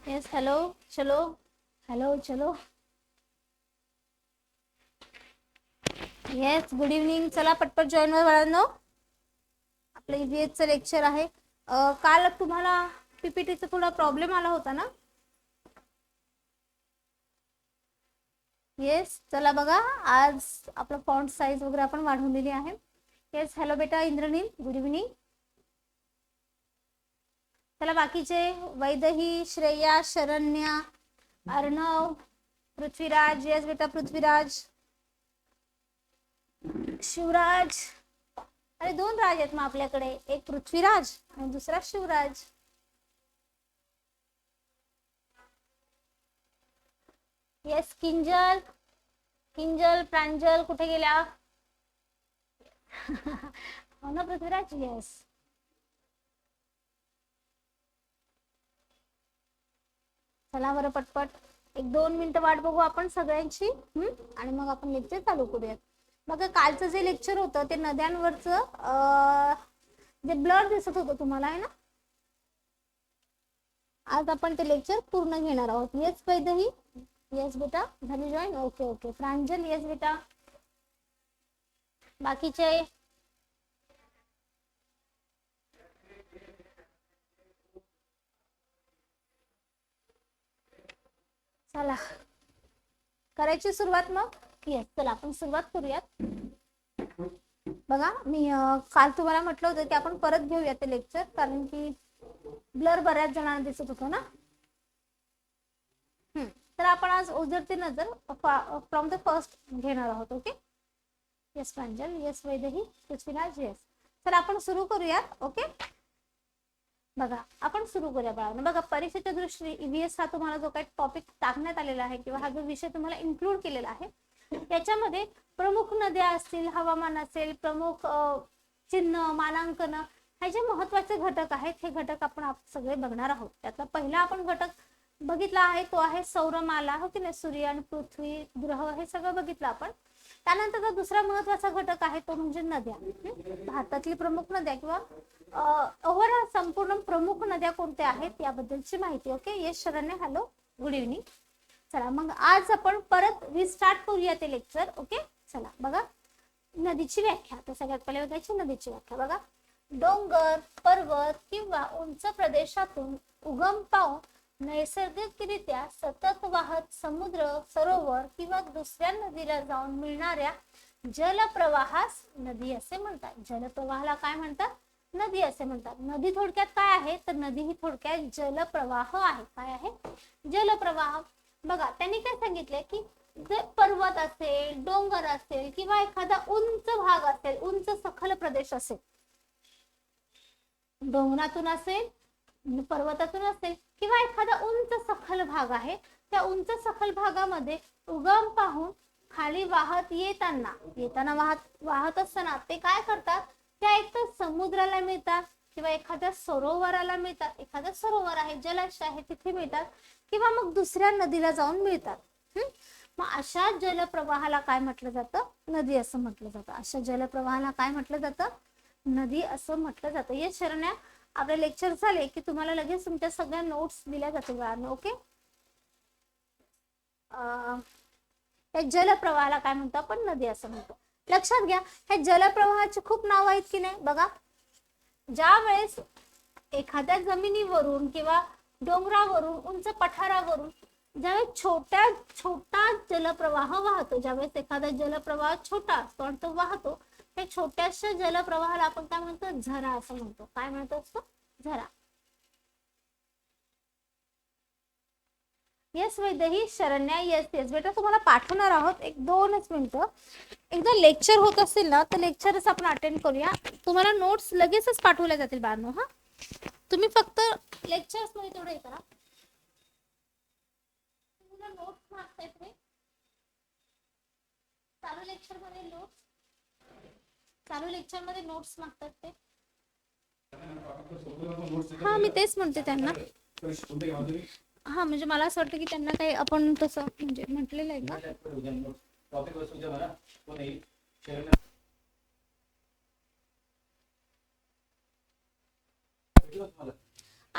Yes hello चलो hello चलो yes good evening. चला पटपट जॉईन व्हा बाळांनो. आपलं ईव्हीएसचं लेक्चर आहे. काल तुम्हाला पीपीटीचा थोडा प्रॉब्लेम आला होता ना. येस चला बघा, आज आपलं फॉन्ट साईज वगैरे आपण वाढवलेली आहे. येस हॅलो बेटा इंद्रनील गुड इव्हनिंग. चला बाकीचे वैदही, श्रेया, शरण्या, अर्णव, पृथ्वीराज. येस बेटा पृथ्वीराज, शिवराज. अरे दोन राज आहेत मग आपल्याकडे, एक पृथ्वीराज आणि दुसरा शिवराज. येस किंजल, किंजल प्रांजल कुठे गेल्या? हो ना पृथ्वीराज. येस चला बरं पटपट 1-2 मिनिटं वाट बघू आपण सगळ्यांची आणि मग आपण लेक्चर चालू करूयात. मग कालचं जे लेक्चर होतं ते नद्यांवरचं जे ब्लर दिसत होतं तुम्हाला आहे ना, आज आपण ते लेक्चर पूर्ण घेणार आहोत. येस वैदही. येस बेटा झाली जॉईन. ओके ओके प्रांजल. येस बेटा. बाकीचे चला करायची सुरुवात मग. येस चला आपण सुरुवात करूयात. बघा मी काल तुम्हाला म्हटलं होतं की आपण परत घेऊया ते लेक्चर, कारण की ब्लर बऱ्याच जणांना दिसत होतो ना. तर आपण आज ओझरती नजर फ्रॉम द फर्स्ट घेणार आहोत. ओके. येस प्रांजल. येस वैदही, पृथ्वीराज. येस तर आपण सुरू करूयात. ओके बघा आपण सुरू करूया बाळांनो. बघा परीक्षेच्या दृष्टीने ईव्हीएस हा तुम्हाला जो काही टॉपिक टाकण्यात आलेला आहे किंवा हा जो विषय तुम्हाला इन्क्लूड केलेला आहे त्याच्यामध्ये प्रमुख नद्या असतील, हवामान असेल, प्रमुख चिन्ह, मानांकन हे जे महत्वाचे घटक आहेत हे घटक आपण सगळे बघणार आहोत. त्यातला पहिला आपण घटक बघितला आहे तो आहे सौरमाला. हो की नाही, सूर्य आणि पृथ्वी, ग्रह हे सगळं बघितलं आपण. त्यानंतर दुसरा महत्वाचा घटक आहे तो म्हणजे नद्या. भारतातली प्रमुख नद्या किंवा ओव्हरऑल संपूर्ण प्रमुख नद्या कोणत्या आहेत याबद्दलची माहिती. Okay. Yes Sharanya hello good evening. चला मग आज आपण परत रिस्टार्ट करूया ते लेक्चर. ओके चला बघा नदीची व्याख्या. तर सगळ्यात पहिले बघायची नदीची व्याख्या. बघा डोंगर, पर्वत किंवा उंच प्रदेशातून उगम पावून नैसर्गिकरित्या सतत वाहत समुद्र, सरोवर किंवा दुसऱ्या नदीला जाऊन मिळणाऱ्या जलप्रवाहास नदी असे म्हणतात. जलप्रवाहाला काय म्हणतात? नदी असे म्हणतात. नदी थोडक्यात काय आहे तर नदी ही थोडक्यात जलप्रवाह आहे. काय आहे? जलप्रवाह. बघा त्यांनी काय सांगितलंय की जर पर्वत असेल, डोंगर असेल किंवा एखादा उंच भाग असेल, उंच सखल प्रदेश असेल, डोंगरातून असेल, पर्वतातून असेल किंवा एखादा उंच सखल भाग आहे, त्या उंच सखल भागामध्ये उगम पाहून खाली वाहत येताना वाहत असताना ते काय करतात, त्या एक तर समुद्राला मिळतात किंवा एखाद्या सरोवराला मिळतात. एखादं सरोवर आहे, जलाशय आहे तिथे मिळतात किंवा मग दुसऱ्या नदीला जाऊन मिळतात. मग अशा जलप्रवाहाला काय म्हटलं जातं? नदी असं म्हटलं जातं. अशा जलप्रवाहाला काय म्हटलं जातं? नदी असं म्हटलं जातं. हे शरण्या आपले लेक्चर झाले की तुम्हाला लगेच तुमच्या सगळ्या नोट्स दिल्या जातील. ओके. या जलप्रवाहाला काय म्हणतो आपण? नदी असं म्हणतो. लक्षात घ्या ह्या जलप्रवाहाची खूप नाव आहेत की नाही. बघा ज्या वेळेस एखाद्या जमिनीवरून किंवा डोंगरावरून, उंच पठारावरून ज्यावेळेस छोटा जलप्रवाह वाहतो, ज्यावेळेस एखादा जलप्रवाह छोटा असतो आणि तो वाहतो, त्या छोट्याशा जलप्रवाहाला आपण काय म्हणतो? झरा असं म्हणतो. काय म्हणतो असतो? झरा. Yes Vaidehi, Sharanya. Yes yes बेटा तुम्हाला पाठवणार आहोत 1-2 मिनिटं. एकदा लेक्चर होत असेल ना तर लेक्चरच आपण अटेंड करूया. तुम्हाला नोट्स लगेचच पाठवल्या जातील बाळांनो. हा तुम्ही फक्त लेक्चर्स मध्ये तेवढं हे करा. तुम्हाला नोट्स मागतायत हे चालू लेक्चर मध्ये नोट्स मागतात ते. हा मी तेच म्हणते त्यांना. हा म्हणजे मला असं वाटतं की त्यांना काही आपण तसं म्हणजे म्हटलेलं आहे का?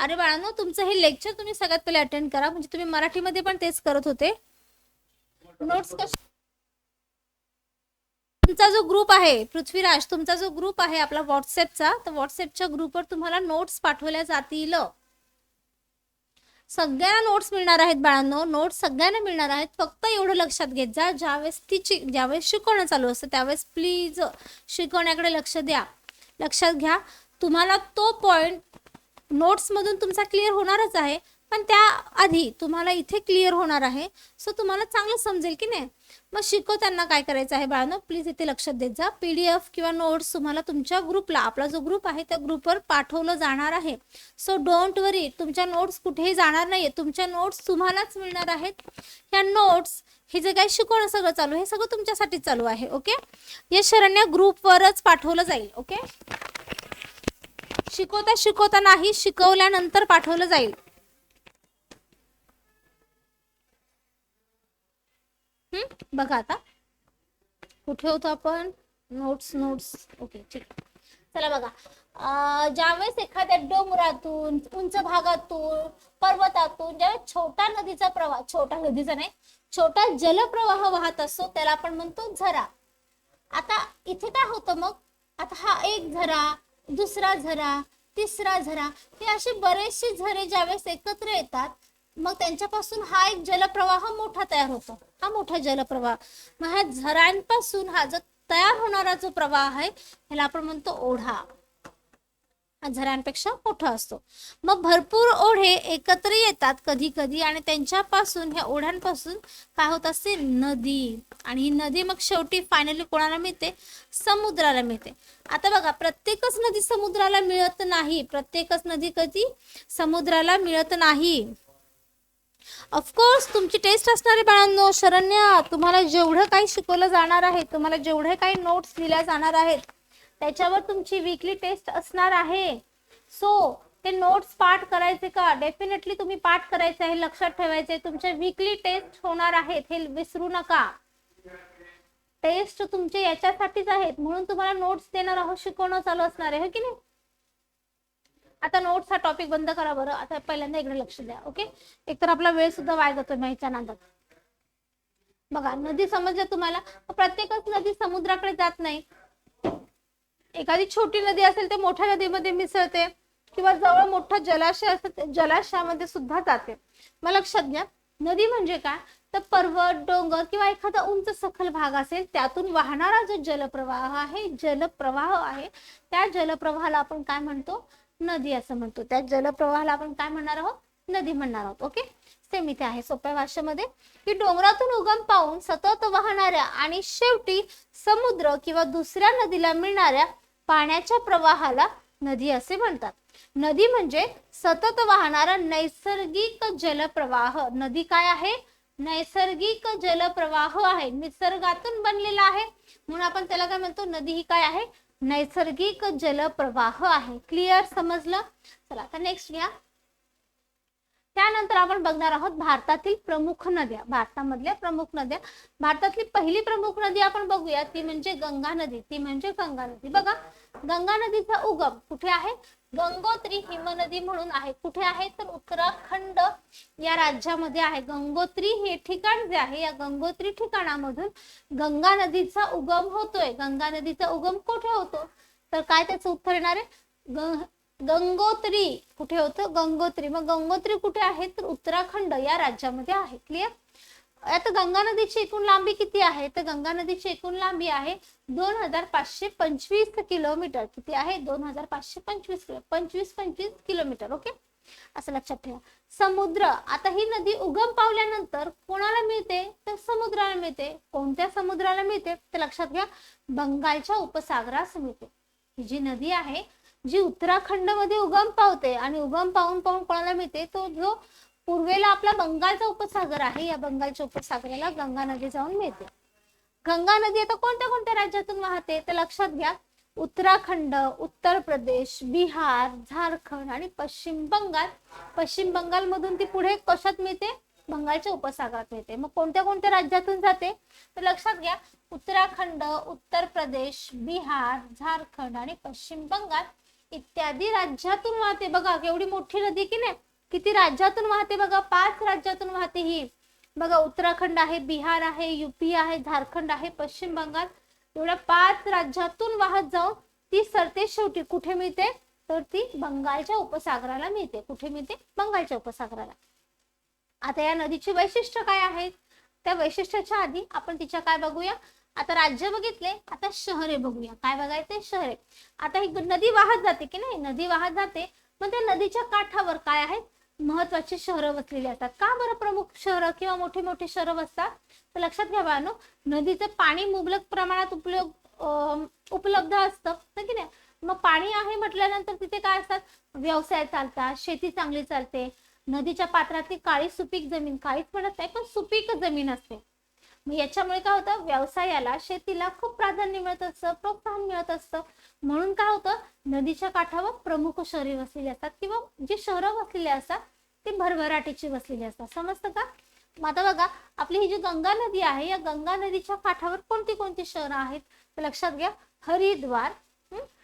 अरे बाळांनो, तुमचं हे लेक्चर तुम्ही सगळ्यात पहिले अटेंड करा, म्हणजे तुम्ही मराठीमध्ये पण तेच करत होते. नोट्स कशा, तुमचा जो ग्रुप आहे पृथ्वीराज, तुमचा जो ग्रुप आहे आपला व्हॉट्सअपचा, तर व्हॉट्सअपच्या ग्रुपवर तुम्हाला नोट्स पाठवल्या जातील. सगळ्यांना नोट्स मिळणार आहेत बाळांनो, नोट्स सगळ्यांना मिळणार आहेत. फक्त एवढं लक्षात घेत जा, ज्यावेळेस शिकवणं चालू असतं त्यावेळेस प्लीज शिकवण्याकडे लक्ष द्या. लक्षात घ्या, तुम्हाला तो पॉइंट नोट्समधून तुमचा क्लिअर होणारच आहे, पण त्याआधी तुम्हाला इथे क्लिअर होणार आहे. सो तुम्हाला चांगलं समजेल की नाही. मग शिकवताना काय करायचं आहे बाळांनो, प्लीज इथे लक्षात देत जा. PDF किंवा नोट्स तुम्हाला तुमच्या ग्रुपला, आपला जो ग्रुप आहे त्या ग्रुपवर पाठवलं जाणार आहे. सो डोंट वरी, तुमच्या नोट्स कुठेही जाणार नाही, तुमच्या नोट्स तुम्हालाच मिळणार आहेत. ह्या नोट्स, हे जे काही शिकवणं सगळं चालू आहे, हे सगळं तुमच्यासाठी चालू आहे. ओके, या शरण्या ग्रुपवरच पाठवलं जाईल. ओके, शिकवता नाही, शिकवल्यानंतर पाठवलं जाईल. बघा आता कुठे होतो आपण, नोट्स. ओके, ठीक. चला बघा, ज्यावेळेस एखाद्या डोंगरातून, उंच भागातून, पर्वतातून ज्यावेळेस छोटा नदीचा प्रवाह, छोटा नदीचा नाही, छोटा जलप्रवाह वाहत असतो, त्याला आपण म्हणतो झरा. आता इथे काय होतं मग, आता हा एक झरा, दुसरा झरा, तिसरा झरा, हे असे बरेचसे झरे ज्यावेळेस एकत्र येतात, मग त्यांच्यापासून हा एक जलप्रवाह मोठा तयार होतो. हा मोठा जलप्रवाह, मग ह्या झऱ्यांपासून हा जो तयार होणारा जो प्रवाह आहे ह्याला आपण म्हणतो ओढा. हा झऱ्यांपेक्षा मोठा असतो. मग भरपूर ओढे एकत्र येतात कधी कधी, आणि त्यांच्यापासून, ह्या ओढ्यांपासून काय होत असते, नदी. आणि ही नदी मग शेवटी फायनली कोणाला मिळते, समुद्राला मिळते. आता बघा, प्रत्येकच नदी समुद्राला मिळत नाही, प्रत्येकच नदी कधी समुद्राला मिळत नाही. ऑफकोर्स तुमची टेस्ट असणार आहे बाळांनो. शरण्या, तुम्हाला जेवढं काही शिकवलं जाणार आहे, तुम्हाला जेवढे काही नोट्स दिल्या जाणार आहेत, त्याच्यावर तुमची वीकली टेस्ट असणार आहे. सो ते नोट्स पाठ करायचे का, डेफिनेटली तुम्ही पाठ करायचे आहे, लक्षात ठेवायचे. तुमच्या वीकली टेस्ट होणार आहेत, हे विसरू नका. टेस्ट तुमचे याच्यासाठीच आहेत, म्हणून तुम्हाला नोट्स देणार आहोत, शिकवणं चालू असणार आहे, हो की नाही. आता नोट्स हा टॉपिक बंद करा बरं. आता पहिल्यांदा इकडे लक्ष द्या. ओके, एकतर आपला वेळ सुद्धा वाया जातोय माहितीच्या नादात. बघा, नदी समजलं तुम्हाला, प्रत्येकच नदी समुद्राकडे जात नाही. एखादी छोटी नदी असेल ते मोठ्या नदीमध्ये मिसळते, किंवा जवळ मोठा जलाशय असेल जलाशयामध्ये सुद्धा जाते. मग लक्षात घ्या, नदी म्हणजे काय, तर पर्वत, डोंगर किंवा एखादा उंच सखल भाग असेल, त्यातून वाहणारा जो जलप्रवाह आहे, त्या जलप्रवाहाला आपण काय म्हणतो, नदी असं म्हणतो. त्या जलप्रवाहाला आपण काय म्हणणार आहोत, नदी म्हणणार आहोत. ओके, सेम इथे आहे सोप्या भाषेमध्ये, की डोंगरातून उगम पावून सतत वाहणाऱ्या आणि शेवटी समुद्र किंवा दुसऱ्या नदीला मिळणाऱ्या पाण्याच्या प्रवाहाला नदी असे म्हणतात. नदी म्हणजे सतत वाहणारा नैसर्गिक जलप्रवाह. नदी काय आहे, नैसर्गिक जलप्रवाह आहे, निसर्गातून बनलेला आहे, म्हणून आपण त्याला काय म्हणतो, नदी ही काय आहे, नैसर्गिक जलप्रवाह आहे. क्लिअर, समजलं. चला आता नेक्स्ट घ्या. त्यानंतर आपण बघणार आहोत भारतातील प्रमुख नद्या. भारतामधल्या प्रमुख नद्या. भारतातली पहिली प्रमुख नदी आपण बघूया, ती म्हणजे गंगा नदी. बघा, गंगा नदीचा उगम कुठे आहे, गंगोत्री हिमनदी म्हणून आहे. कुठे आहे, तर उत्तराखंड या राज्यामध्ये आहे. गंगोत्री हे ठिकाण जे आहे, या गंगोत्री ठिकाणामधून गंगा नदीचा उगम होतोय. गंगा नदीचा उगम कुठे होतो, तर काय त्याचं उत्तर येणार आहे, गंगोत्री. कुठे होतं, गंगोत्री. मग गंगोत्री कुठे आहे, तर उत्तराखंड या राज्यामध्ये आहे. क्लिअर. आता गंगा नदीची एकूण लांबी किती आहे, तर गंगा नदीची एकूण लांबी आहे 2525 किलोमीटर. किती आहे, 2525 किलोमीटर. ओके, असं लक्षात ठेवा. समुद्र, आता ही नदी उगम पावल्यानंतर कोणाला मिळते, तर समुद्राला मिळते. कोणत्या समुद्राला मिळते, तर लक्षात घ्या, बंगालच्या उपसागरास मिळते. ही जी नदी आहे, जी उत्तराखंड मध्ये उगम पावते, आणि उगम पावून कोणाला मिळते, तो जो पूर्वेला आपला बंगालचा उपसागर आहे, या बंगालच्या उपसागराला गंगा नदी जाऊन मिळते. गंगा नदी आता कोणत्या कोणत्या राज्यातून वाहते, तर लक्षात घ्या, उत्तराखंड, उत्तर प्रदेश, बिहार, झारखंड आणि पश्चिम बंगाल. पश्चिम बंगाल मधून ती पुढे कशात मिळते, बंगालच्या उपसागरात मिळते. मग कोणत्या कोणत्या राज्यातून जाते, तर लक्षात घ्या, उत्तराखंड, उत्तर प्रदेश, बिहार, झारखंड आणि पश्चिम बंगाल इत्यादी राज्यातून वाहते. बघा केवढी मोठी नदी की नाही, किती राज्यातून वाहते बघा, 5 राज्यातून वाहते ही. बघा उत्तराखंड आहे, बिहार आहे, युपी आहे, झारखंड आहे, पश्चिम बंगाल, एवढ्या 5 राज्यातून वाहत जाऊन ती सरते शेवटी कुठे मिळते, तर ती बंगालच्या उपसागराला मिळते. कुठे मिळते, बंगालच्या उपसागराला. आता या नदीची वैशिष्ट्य काय आहेत, त्या वैशिष्ट्याच्या आधी आपण तिच्या काय बघूया. आता राज्य बघितले, आता शहरे बघूया. काय बघायचे, शहरे. आता ही नदी वाहत जाते की नाही, नदी वाहत जाते, मग त्या नदीच्या काठावर काय आहेत, महत्वाची शहरं वसलेली असतात. का बरं प्रमुख शहरं किंवा मोठी मोठी शहरं वसतात, तर लक्षात घ्या बाळांनो, नदीचं पाणी मुबलक प्रमाणात उपलब्ध असतं की नाही. मग पाणी आहे म्हटल्यानंतर तिथे काय असतात, व्यवसाय चालतात, शेती चांगली चालते. नदीच्या पात्रातली काळी सुपीक जमीन, काळीच म्हणत नाही पण सुपीक जमीन असते. मग याच्यामुळे काय होतं, व्यवसायाला, शेतीला खूप प्राधान्य मिळत असतं, प्रोत्साहन मिळत असतं. म्हणून काय होतं, नदीच्या काठावर प्रमुख शहरे वसलेली असतात किंवा जी शहरं वसलेली असतात ती भरभराटीची वसलेली असतात. समजतं का. मग आता बघा, आपली ही जी गंगा नदी आहे, या गंगा नदीच्या काठावर कोणती कोणती शहरं आहेत, तर लक्षात घ्या. हरिद्वार,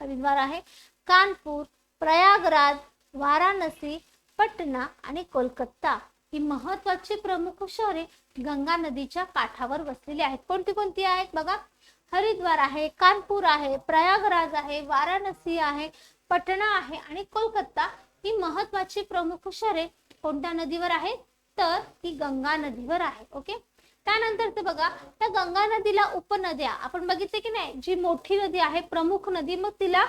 हरिद्वार आहे, कानपूर, प्रयागराज, वाराणसी, पटना आणि कोलकाता ही महत्वाची प्रमुख शहरे गंगा नदीच्या काठावर वसलेली आहेत. कोणती कोणती आहेत बघा, हरिद्वार आहे, कानपूर आहे, प्रयागराज आहे, वाराणसी आहे, पटना आहे आणि कोलकाता ही महत्वाची प्रमुख शहरे कोणत्या नदीवर आहेत, तर ती गंगा नदीवर आहे. ओके. त्यानंतर ते बघा, त्या गंगा नदीला उपनद्या आपण बघितले की नाही, जी मोठी नदी आहे प्रमुख नदी, मग तिला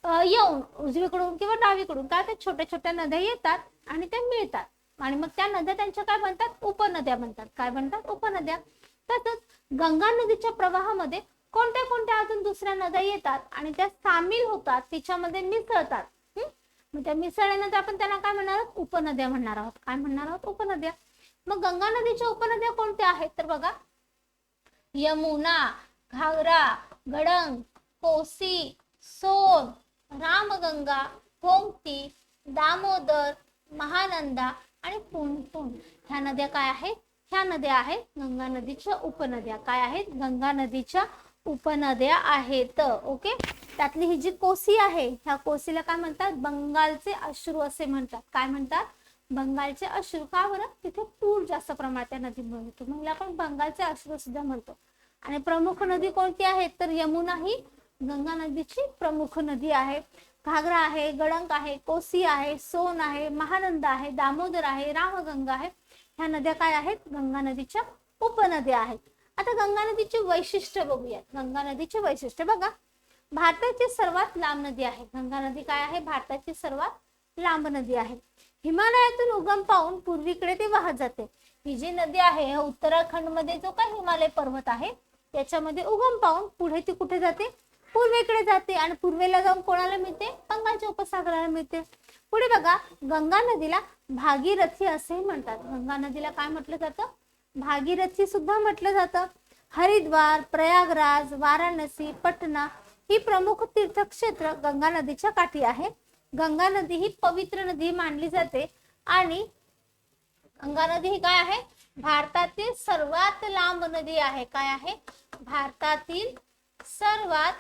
येऊन उजवीकडून किंवा डावीकडून काय त्या छोट्या छोट्या नद्या येतात आणि त्या मिळतात, आणि मग त्या नद्या त्यांच्या काय बनतात, उपनद्या बनतात. काय बनतात, उपनद्या. तसंच गंगा नदीच्या प्रवाहामध्ये कोणत्या कोणत्या अजून दुसऱ्या नद्या येतात आणि त्या सामील होतात, तिच्यामध्ये मिसळतात. मग त्या मिसळल्यानंतर आपण त्यांना काय म्हणणार आहोत, उपनद्या म्हणणार आहोत. काय म्हणणार आहोत, उपनद्या. मग गंगा नदीच्या उपनद्या कोणत्या आहेत, तर बघा, यमुना, घागरा, गडंग, कोसी, सोन, रामगंगा, गोमती, दामोदर, महानंदा आणि पुनपुन. ह्या नद्या काय आहेत, ह्या नद्या आहेत गंगा नदीच्या उपनद्या. काय आहेत, गंगा नदीच्या उपनद्या आहेत. ओके. त्यातली ही जी कोसी आहे, ह्या कोसीला काय म्हणतात, बंगालचे अश्रू असे म्हणतात. काय म्हणतात, बंगालचे अश्रू. का बरं, तिथे पूर जास्त प्रमाणात त्या नदीमुळे होतो, म्हणून आपण बंगालचे अश्रू सुद्धा म्हणतो. आणि प्रमुख नदी कोणती आहे, तर यमुना ही गंगा नदीची प्रमुख नदी आहे. घागरा आहे, गडंक आहे, कोसी आहे, सोन आहे, महानंदा आहे, दामोदर आहे, रामगंगा आहे. ह्या नद्या काय आहेत, गंगा नदीच्या उपनद्या आहेत. आता गंगा नदीची वैशिष्ट्य बघूयात. गंगा नदीचे वैशिष्ट्य बघा, भारताची सर्वात लांब नदी आहे. गंगा नदी काय आहे, भारताची सर्वात लांब नदी आहे. हिमालयातून उगम पावून पूर्वीकडे ती वाहत जाते. ही जी नदी आहे, उत्तराखंड मध्ये जो काय हिमालय पर्वत आहे त्याच्यामध्ये उगम पावून पुढे ती कुठे जाते, पूर्वेकडे जाते, आणि पूर्वेला जाऊन कोणाला मिळते, बंगालच्या उपसागराला मिळते. पुढे बघा, गंगा नदीला भागीरथी असेही म्हणतात. गंगा नदीला काय म्हटलं जातं, भागीरथी सुद्धा म्हटलं जातं. हरिद्वार, प्रयागराज, वाराणसी, पटना ही प्रमुख तीर्थक्षेत्र गंगा नदीच्या काठी आहे. गंगा नदी ही पवित्र नदी मानली जाते आणि गंगा नदी ही काय आहे, भारतातील सर्वात लांब नदी आहे. काय आहे, भारतातील सर्वात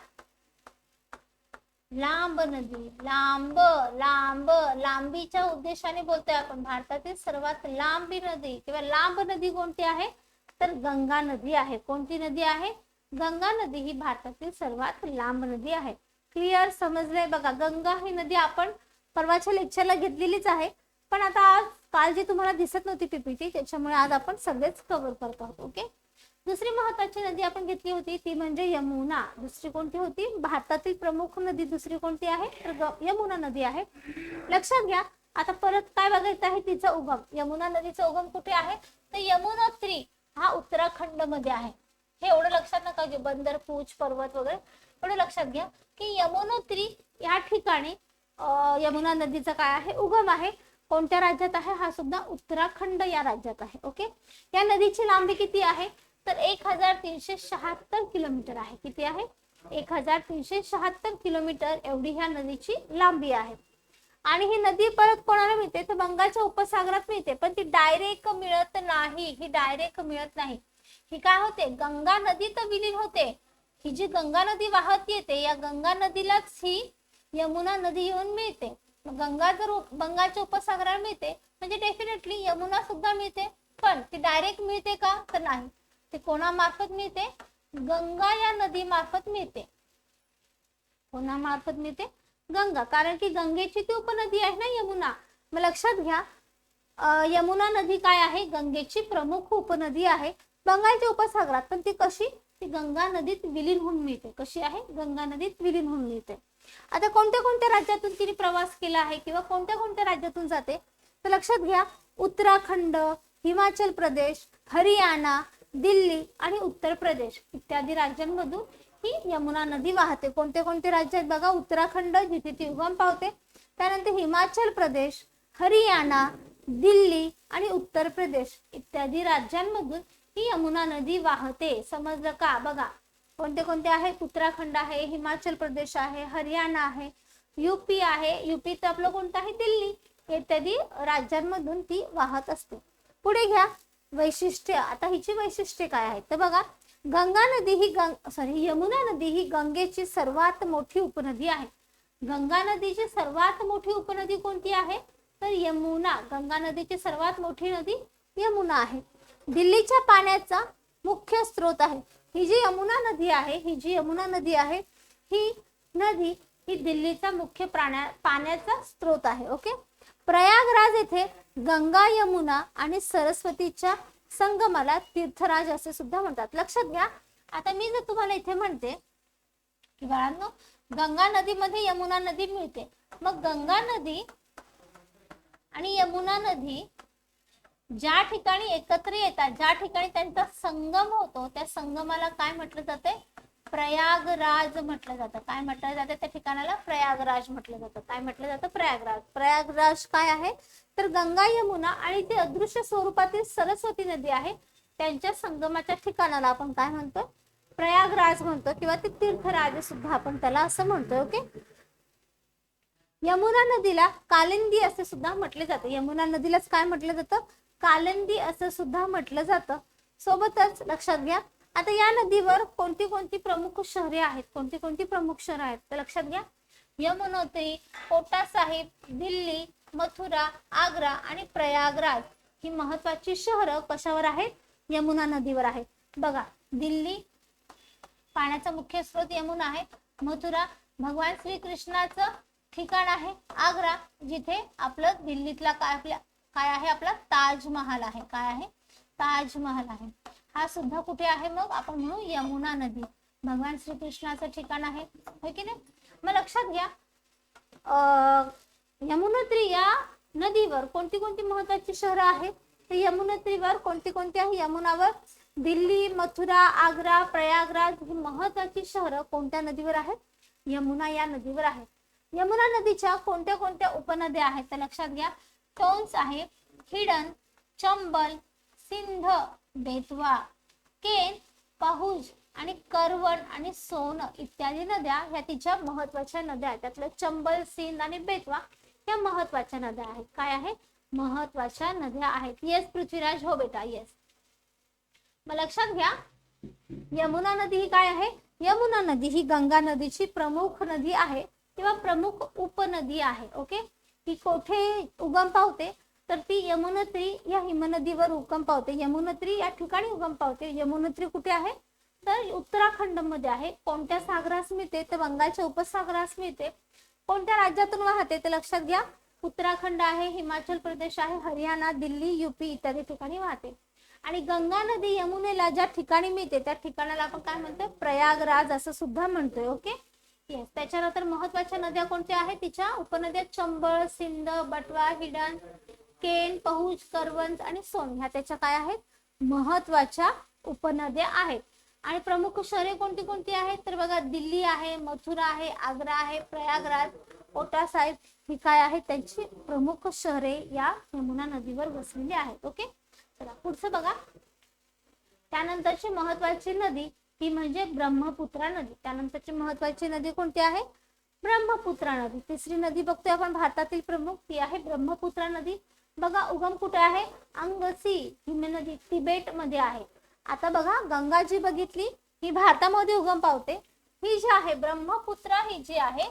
लांब नदी. लांब लांब लांबीच्या उद्देशाने बोलतोय आपण. भारतातील सर्वात लांबी नदी किंवा लांब नदी कोणती आहे, तर गंगा नदी आहे. कोणती नदी आहे, गंगा नदी ही भारतातील सर्वात लांब नदी आहे. क्लिअर, समजलंय बघा. गंगा ही नदी आपण परवाच्या लेक्चरला घेतलेलीच आहे, पण आता आज काल जी तुम्हाला दिसत नव्हती पीपीटी, त्याच्यामुळे आज आपण सगळेच कव्हर करत आहोत. ओके. दुसरी महत्वाची नदी आपण घेतली होती ती म्हणजे यमुना. दुसरी कोणती होती, भारतातील प्रमुख नदी दुसरी कोणती आहे, तर यमुना नदी आहे. लक्षात घ्या. आता परत काय बघायचं आहे, तिचा उगम. यमुना नदीचा उगम कुठे आहे, तर यमुनोत्री हा उत्तराखंड मध्ये आहे. हे एवढं लक्षात नका घेऊ, बंदर, पूछ, पर्वत वगैरे एवढं लक्षात घ्या की यमुनोत्री या ठिकाणी यमुना नदीचा काय आहे, उगम आहे. कोणत्या राज्यात आहे, हा सुद्धा उत्तराखंड या राज्यात आहे. ओके. या नदीची लांबी किती आहे, तर 1376 किलोमीटर आहे. किती आहे, 1376 किलोमीटर एवढी ह्या नदीची लांबी आहे. आणि ही नदी परत कोणाला मिळते, तर बंगालच्या उपसागरात मिळते, पण ती डायरेक्ट मिळत नाही. ही डायरेक्ट मिळत नाही. ही काय होते, गंगा नदीत विलीन होते. ही जी गंगा नदी वाहत येते, या गंगा नदीलाच ही यमुना नदी येऊन मिळते. गंगा जर बंगालच्या उपसागराला मिळते म्हणजे डेफिनेटली यमुना सुद्धा मिळते, पण ती डायरेक्ट मिळते का तर नाही, ती कोणामार्फत मिळते, गंगा या नदी मार्फत मिळते. कोणामार्फत मिळते, गंगा, कारण की गंगेची ती उपनदी आहे ना यमुना. मग लक्षात घ्या, यमुना नदी काय आहे, गंगेची प्रमुख उपनदी आहे बंगालच्या उपसागरात, पण ती कशी, ती गंगा नदीत विलीन होऊन मिळते. कशी आहे, गंगा नदीत विलीन होऊन मिळते. आता कोणत्या कोणत्या राज्यातून तिने प्रवास केला आहे किंवा कोणत्या कोणत्या राज्यातून जाते तर लक्षात घ्या, उत्तराखंड, हिमाचल प्रदेश, हरियाणा, दिल्ली आणि उत्तर प्रदेश इत्यादी राज्यांमधून ही यमुना नदी वाहते. कोणते कोणते राज्य आहेत बघा, उत्तराखंड जिथे ती उगम पावते, त्यानंतर हिमाचल प्रदेश, हरियाणा, दिल्ली आणि उत्तर प्रदेश इत्यादी राज्यांमधून ही यमुना नदी वाहते. समजलं का? बघा कोणते कोणते आहेत, उत्तराखंड आहे, हिमाचल प्रदेश आहे, हरियाणा आहे, यूपी आहे, यूपी तर आपलं कोणतं आहे, दिल्ली, इत्यादी राज्यांमधून ती वाहत असते. पुढे घ्या वैशिष्ट्य. आता हिची वैशिष्ट्ये काय आहेत तर बघा, गंगा नदी ही यमुना नदी ही गंगेची सर्वात मोठी उपनदी आहे. गंगा नदीची सर्वात मोठी उपनदी कोणती आहे तर यमुना. गंगा नदीची सर्वात मोठी नदी यमुना आहे. दिल्लीच्या पाण्याचा मुख्य स्रोत आहे. ही जी यमुना नदी आहे, ही नदी ही दिल्लीचा मुख्य पाण्याचा स्रोत आहे. ओके. प्रयागराज येथे गंगा, यमुना आणि सरस्वतीच्या संगमाला तीर्थराज असे सुद्धा म्हणतात. लक्षात घ्या, आता मी जर तुम्हाला इथे म्हणते की बाळांनो, गंगा नदीमध्ये यमुना नदी मिळते, मग गंगा नदी आणि यमुना नदी ज्या ठिकाणी एकत्र येतात, ज्या ठिकाणी त्यांचा संगम होतो, त्या संगमाला काय म्हटलं जाते, प्रयागराज म्हटलं जातं. काय म्हटलं जातं त्या ठिकाणाला, प्रयागराज म्हटलं जातं. काय म्हटलं जातं, प्रयागराज. प्रयागराज काय आहे तर गंगा, यमुना आणि ती अदृश्य स्वरूपातील सरस्वती नदी आहे, त्यांच्या संगमाच्या ठिकाणाला आपण काय म्हणतो, प्रयागराज म्हणतो किंवा ते तीर्थराज सुद्धा आपण त्याला असं म्हणतो. ओके. यमुना नदीला कालिंदी असे सुद्धा म्हटले जाते. यमुना नदीलाच काय म्हटलं जातं, कालिंदी असं सुद्धा म्हटलं जातं. सोबतच लक्षात घ्या, आता या नदीवर कोणती कोणती प्रमुख शहरे आहेत, कोणती कोणती प्रमुख शहर आहेत तर लक्षात घ्या, यमुनोत्री, कोटा साहिब, दिल्ली, मथुरा, आग्रा आणि प्रयागराज ही महत्वाची शहरं कशावर आहेत, यमुना नदीवर आहेत. बघा, दिल्ली पाण्याचा मुख्य स्रोत यमुना आहे, मथुरा भगवान श्रीकृष्णाचं ठिकाण आहे, आग्रा जिथे आपलं दिल्लीतला काय आहे आपला ताजमहाल आहे. काय आहे, ताजमहाल आहे. हा सुद्धा कुठे आहे मग आपण म्हणू यमुना नदी, भगवान श्रीकृष्णाचं ठिकाण आहे, होय की नाही. मग लक्षात घ्या, यमुनोत्री या नदीवर कोणती कोणती महत्वाची शहरं आहेत तर यमुनोत्रीवर कोणती कोणती आहे, यमुनावर दिल्ली, मथुरा, आग्रा, प्रयागराज ही महत्वाची शहरं कोणत्या नदीवर आहेत, यमुना या नदीवर आहेत. यमुना नदीच्या कोणत्या कोणत्या उपनद्या आहेत तर लक्षात घ्या, टोन्स आहे, हिडन, चंबल, सिंध, बेतवा, केन, पहुज आणि करवण आणि सोन इत्यादी नद्या ह्या तिच्या महत्वाच्या नद्या आहेत. त्यातलं चंबल, सिंध आणि बेतवा या महत्वाच्या नद्या आहेत. काय आहे, महत्वाच्या नद्या आहेत. येस पृथ्वीराज, हो बेटा, येस. मग लक्षात घ्या, यमुना नदी ही काय आहे, यमुना नदी ही गंगा नदीची प्रमुख नदी आहे किंवा प्रमुख उपनदी आहे. ओके. ती कोठे उगम पावते तर ती यमुनोत्री या हिमनदीवर उगम पावते. यमुनोत्री या ठिकाणी उगम पावते. यमुनोत्री कुठे आहे तर उत्तराखंड मध्ये आहे. कोणत्या सागरास मिळते तर बंगालच्या उपसागरास मिळते. कोणत्या राज्यातून वाहते ते लक्षात घ्या, उत्तराखंड आहे, हिमाचल प्रदेश आहे, हरियाणा, दिल्ली, यूपी इत्यादी ठिकाणी वाहते. आणि गंगा नदी यमुनेला ज्या ठिकाणी मिळते त्या ठिकाणाला आपण काय म्हणतोय, प्रयागराज असं सुद्धा म्हणतोय. ओके. येस. त्याच्यानंतर महत्वाच्या नद्या कोणत्या आहेत, तिच्या उपनद्या चंबळ, सिंध, बटवा, हिडन, केन, पहुज, करवंज आणि सोन ह्या त्याच्या काय आहेत, महत्वाच्या उपनद्या आहेत. आणि प्रमुख शहरे कोणती कोणती आहेत तर बघा, दिल्ली आहे, मथुरा आहे, आग्रा आहे, प्रयागराज, कोटा साहिब ही काय आहेत त्यांची प्रमुख शहरे या यमुना नदीवर वसलेली आहेत. ओके. चला पुढचं बघा, त्यानंतरची महत्वाची नदी ती म्हणजे ब्रह्मपुत्रा नदी. त्यानंतरची महत्वाची नदी कोणती आहे, ब्रह्मपुत्रा नदी. तिसरी नदी बघतोय आपण भारतातील प्रमुख, ती आहे ब्रह्मपुत्रा नदी. बघा उगम कुठे आहे, अंगसी हिमनदी तिबेट मध्ये आहे. आता बघा, गंगा जी बघितली ही भारतामध्ये उगम पावते, ही जी आहे ब्रह्मपुत्रा ही जी आहे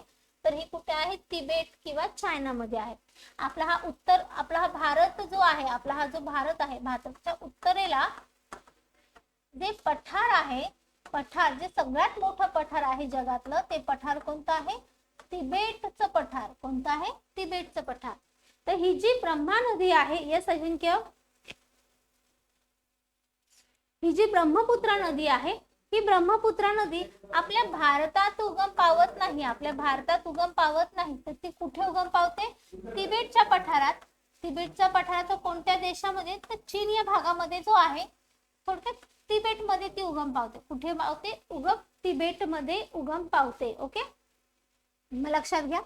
तर ही कुठे आहे? तिबेट किंवा चायनामध्ये आहे. आपला हा भारत जो आहे, आपला हा जो भारत आहे, भारताच्या उत्तरेला जे पठार आहे, पठार जे सगळ्यात मोठं पठार आहे जगातलं, ते पठार कोणतं आहे? तिबेटचं पठार. कोणतं आहे? तिबेटचं पठार. तर ही जी ब्रह्मा नदी आहे, यस अजिंक्य, ही जी ब्रह्मपुत्रा नदी आहे, ही ब्रह्मपुत्रा नदी आपल्या भारतात उगम पावत नाही. आपल्या भारतात उगम पावत नाही, तर ती कुठे उगम पावते? तिबेटच्या पठारात. तिबेटच्या पठारात कोणत्या देशामध्ये? तर चीन या भागामध्ये जो आहे, थोडक्यात तिबेटमध्ये ती उगम पावते. कुठे पावते? तिबेटमध्ये उगम पावते. ओके, मग लक्षात घ्या,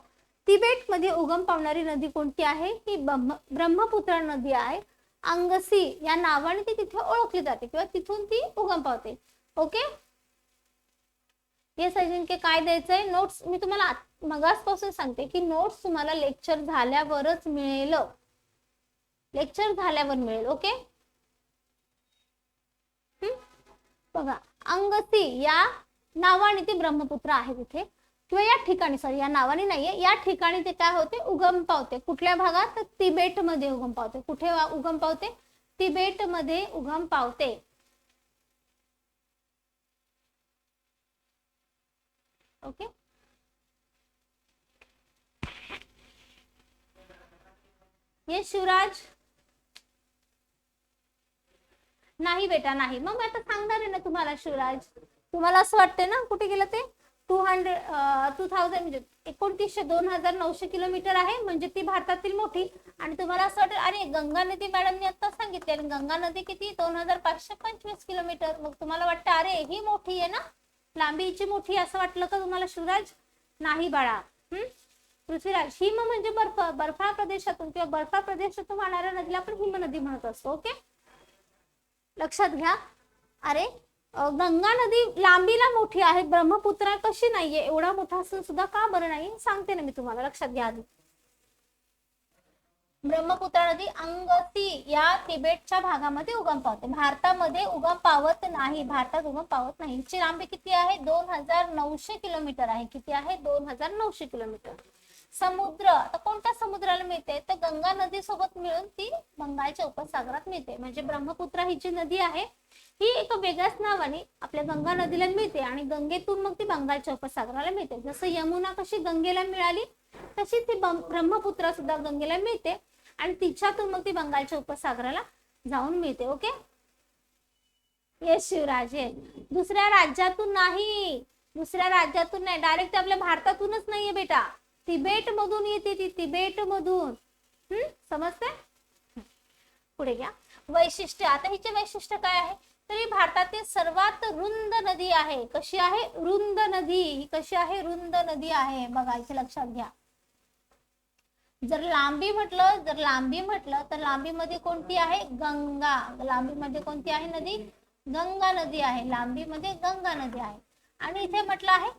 तिबेटमध्ये उगम पावणारी नदी कोणती आहे? ही ब्रह्मपुत्रा नदी आहे. अंगसी या नावाने ती तिथे ओळखली जाते किंवा तिथून ती उगम पावते. ओके, हे अजिंक्य काय द्यायचंय? नोट्स मी तुम्हाला मगासपासून सांगते की नोट्स तुम्हाला लेक्चर झाल्यावरच मिळेल. लेक्चर झाल्यावर मिळेल. ओके, बघा, अंगसी या नावाने ती ब्रह्मपुत्रा आहे तिथे, किंवा या ठिकाणी, सॉरी या नावाने नाहीये, या ठिकाणी ते काय होते? उगम पावते. कुठल्या भागात? तर तिबेटमध्ये उगम पावते. कुठे उगम पावते? तिबेटमध्ये उगम पावते. ओके, ये शिवराज, नाही बेटा नाही. मग मी आता सांगणार आहे ना तुम्हाला शिवराज. तुम्हाला असं वाटतंय ना, कुठे गेलं ते? 2000 म्हणजे 2900 किलोमीटर आहे, म्हणजे ती भारतातील मोठी. आणि तुम्हाला असं वाटेल अरे गंगा नदी मॅडमने आता सांगितले, गंगा नदी किती? 2525 किलोमीटर. मग तुम्हाला वाटतं अरे ही मोठी आहे ना, लांबी हिची मोठी, असं वाटलं का तुम्हाला शिवराज? नाही बाळा. पृथ्वीराज, हिम म्हणजे बर्फाळ प्रदेशातून किंवा बर्फाळ प्रदेशातून वाहणाऱ्या नदीला आपण हिम नदी म्हणत असतो. ओके, लक्षात घ्या. अरे गंगा नदी लांबीला मोठी आहे, ब्रह्मपुत्रा कशी नाहीये? एवढा मोठा असून सुद्धा का बरं नाही? सांगते ना मी तुम्हाला, लक्षात घ्या आधी. ब्रह्मपुत्रा नदी अंगसी या तिबेटच्या भागामध्ये उगम पावते. भारतामध्ये उगम पावत नाही. भारतात उगम पावत नाही. हिची लांबी किती आहे? 2900 किलोमीटर आहे. किती आहे? 2900 किलोमीटर. समुद्र, आता कोणत्या समुद्राला मिळते? तर गंगा नदी सोबत मिळून ती बंगालच्या उपसागरात मिळते. म्हणजे ब्रह्मपुत्रा ही जी नदी आहे, ही एक वेगळ्याच नावाने आपल्या गंगा नदीला मिळते आणि गंगेतून मग ती बंगालच्या उपसागराला मिळते. जसं यमुना कशी गंगेला मिळाली, तशी ती ब्रह्मपुत्रा सुद्धा गंगेला मिळते आणि तिच्यातून मग ती बंगालच्या उपसागराला जाऊन मिळते. Okay, yes Shivraj. दुसऱ्या राज्यातून नाही, दुसऱ्या राज्यातून नाही, डायरेक्ट आपल्या भारतातूनच नाहीये बेटा, तिबेट मधून येते ती, तिबेट मधून. समजते? पुढे घ्या. वैशिष्ट्य, आता हिचे वैशिष्ट्य काय आहे? तर ही भारतातील सर्वात रुंद नदी आहे. कशी आहे? रुंद नदी. ही कशी आहे? रुंद नदी आहे. बघा इथे लक्षात घ्या. जर लांबी म्हटलं तर लांबीमध्ये कोणती आहे? गंगा. लांबीमध्ये कोणती आहे नदी? गंगा नदी आहे. लांबीमध्ये गंगा नदी आहे. आणि इथे म्हटलं आहे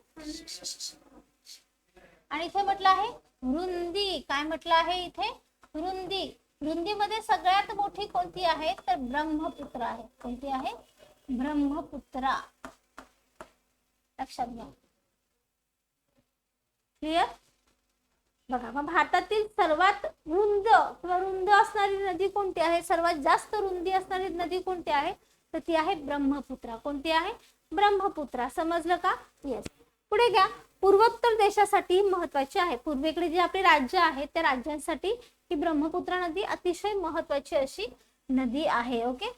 रुंदी. काय म्हटलं आहे इथे? रुंदी. रुंदीमध्ये सगळ्यात मोठी कोणती आहे? तर ब्रह्मपुत्रा आहे. कोणती आहे? ब्रह्मपुत्रा. लक्षात घ्या. क्लिअर? बघा, मग भारतातील सर्वात रुंद असणारी नदी कोणती आहे? सर्वात जास्त रुंदी असणारी नदी कोणती आहे? तर ती आहे ब्रह्मपुत्रा. कोणती आहे? ब्रह्मपुत्रा. समजलं का? येस. पुढे घ्या. पूर्वोत्तर देशासाठी महत्वाची आहे. पूर्वेकडे जे आपले राज्य आहेत त्या राज्यांसाठी ही ब्रह्मपुत्रा नदी अतिशय महत्वाची अशी नदी आहे. ओके,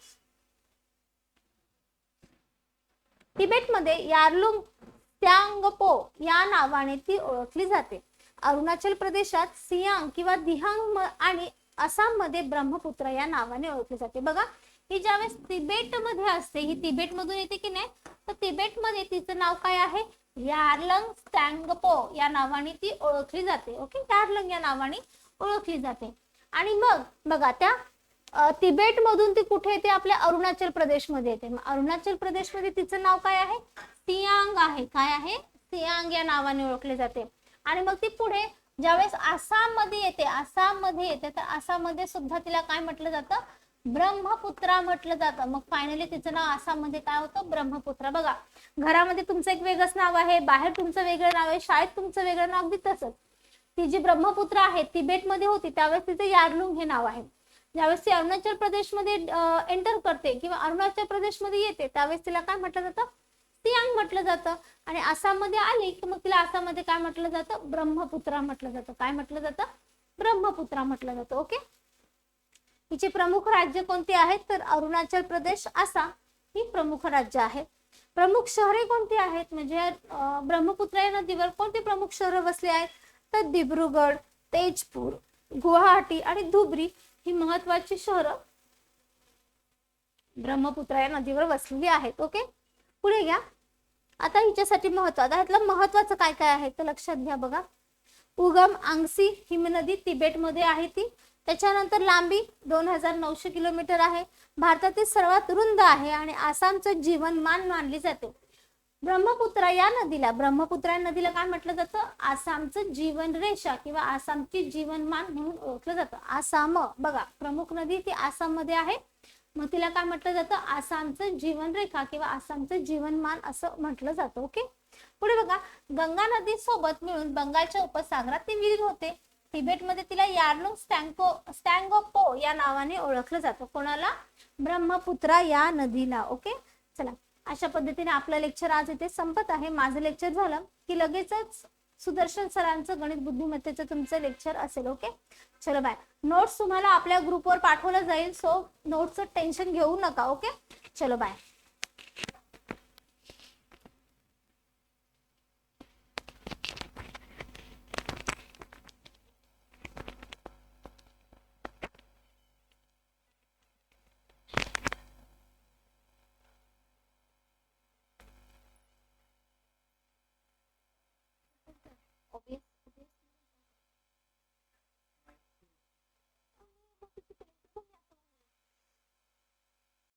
तिबेटमध्ये यारलुंग त्सांगपो या नावाने ती ओळखली जाते. अरुणाचल प्रदेशात सियांग किंवा दिहांग आणि आसाम मध्ये ब्रह्मपुत्रा या नावाने ओळखली जाते. बघा, ही ज्यावेळेस तिबेट मध्ये असते, ही तिबेट मधून येते की नाही, तर तिबेट मध्ये तिचं नाव काय आहे? यारलंग त्सांगपो या नावाने ती ओळखली जाते. ओके, यारलंग या नावाने ओळखली जाते. आणि मग बघा, त्या तिबेट मधून ती कुठे येते? आपल्या अरुणाचल प्रदेश मध्ये येते. अरुणाचल प्रदेश मध्ये तिचं नाव काय आहे? सियांग आहे. काय आहे? सियांग या नावाने ओळखले जाते. आणि मग ती पुढे ज्यावेळेस आसाम मध्ये येते तर आसाम मध्ये सुद्धा तिला काय म्हटलं जातं? ब्रह्मपुत्रा म्हटलं जातं. मग फायनली तिचं नाव आसाममध्ये काय होतं, ब्रह्मपुत्रा. बघा, घरामध्ये तुमचं एक वेगळंच नाव आहे, बाहेर तुमचं वेगळं नाव आहे, शाळेत तुमचं वेगळं नाव, अगदी तसंच ती जी ब्रह्मपुत्रा आहे तिबेटमध्ये होती त्यावेळेस तिचं यारलुंग हे नाव आहे. ज्यावेळेस ती अरुणाचल प्रदेशमध्ये एंटर करते किंवा अरुणाचल प्रदेशमध्ये येते त्यावेळेस तिला काय म्हटलं जातं, सियांग म्हटलं जातं. आणि आसाममध्ये आली की मग तिला आसाममध्ये काय म्हटलं जातं, ब्रह्मपुत्रा म्हटलं जातं. काय म्हटलं जातं, ब्रह्मपुत्रा म्हटलं जातं. ओके. हिचे प्रमुख राज्य कोणती आहेत, तर अरुणाचल प्रदेश, आसाम ही प्रमुख राज्य आहेत. प्रमुख शहरे कोणती आहेत, म्हणजे ब्रह्मपुत्रा या नदीवर कोणती प्रमुख शहरं बसली आहेत, तर दिब्रुगड, तेजपूर, गुवाहाटी आणि धुबरी ही महत्वाची शहरं ब्रह्मपुत्रा या नदीवर बसलेली आहेत. ओके, पुढे घ्या. आता हिच्यासाठी ह्यातलं महत्वाचं काय काय आहे तर लक्षात घ्या. बघा, उगम आंगसी हिमनदी तिबेटमध्ये आहे ती. त्याच्यानंतर लांबी 2900 किलोमीटर आहे. भारतातील सर्वात रुंद आहे आणि आसामचं जीवनमान मानली जाते. ब्रह्मपुत्रा या नदीला काय म्हटलं जातं, आसामचं जीवन रेषा किंवा आसामची जीवनमान म्हणून ओळखलं जातं. आसाम, बघा प्रमुख नदी ती आसाम मध्ये आहे, मग तिला काय म्हटलं जातं, आसामचं जीवन रेखा किंवा आसामचं जीवनमान असं म्हटलं जातं. ओके. पुढे बघा, गंगा नदी सोबत मिळून बंगालच्या उपसागरात ती विलीन होते. तिबेटमध्ये तिला यारलुंग स्टँगोपो या नावाने ओळखलं जातं. कोणाला, ब्रह्मपुत्रा या नदीला. ओके, चला अशा पद्धतीने आपलं लेक्चर आज इथे संपत आहे. माझं लेक्चर झालं की लगेचच सुदर्शन सरांचं गणित बुद्धिमत्तेचं तुमचं लेक्चर असेल. ओके, चलो बाय. नोट्स तुम्हाला आपल्या ग्रुपवर पाठवलं जाईल, सो नोट्सचं टेन्शन घेऊ नका. ओके, चलो बाय.